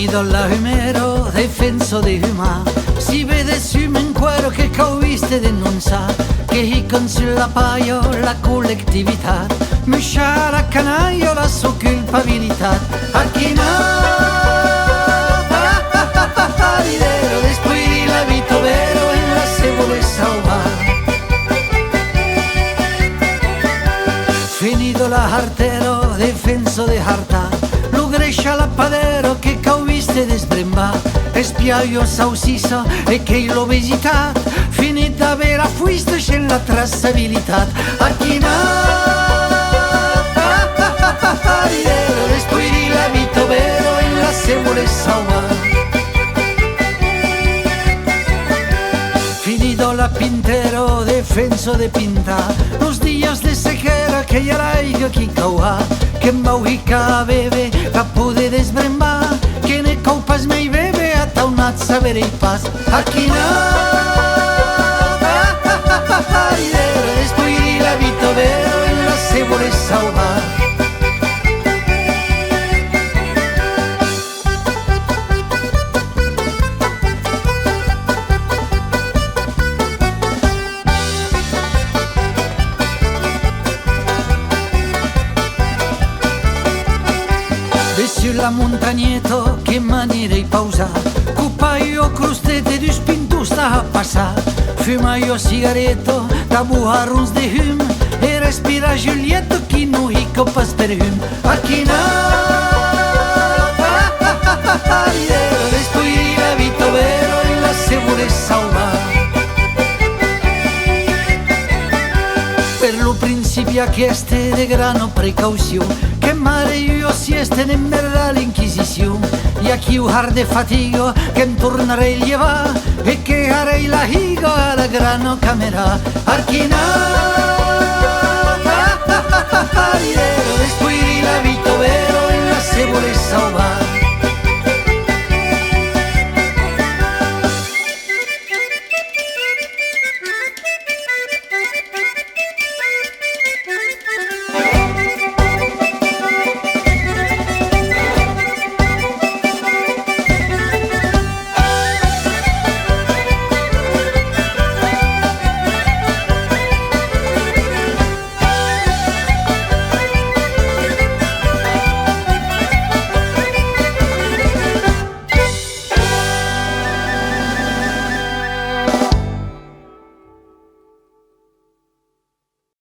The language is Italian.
Finito l'ahumero, defenso di Huma, si vede sume in cuero che cauviste denuncia, che con sulla paio la collettività, miscia la canaio la sua colpabilità, a chi ridero, después la vita vero e la se vuole salvare. Finito la artero, defenso de harta, lo grescia la padero che cauviste de sbremba, e spiaio sausisa e che l'obesità, finita vera fuiste c'è la trassabilità, a chi ridero, después la vita vero e la se vuole salvare. Finito la pintero, defenso de pintar, los días de sequera que ya raiga qui caua, que mbauhica bebe, pa poder desbrembar, que ne caupas mei bebe, ata un saber i pas, aquí ridero, después la vita vero e la se vuole salvar. Sulla montagneto che manierei pausa, cupaio crustete di spintu sta a passà, fumaio sigaretto da buharons de hum e respira Giulietto chi nu hico pas per hum, a chi ridero, después la vita vero e la se vuole salvare. Per lo principio chieste de grano precauzione, che mare io sieste in merda l'inquisizione, e a chi de fatigo che tornerei lieva e che harei la higo alla grano camera, archina ridero, después la vita vero e la se vuole salvare.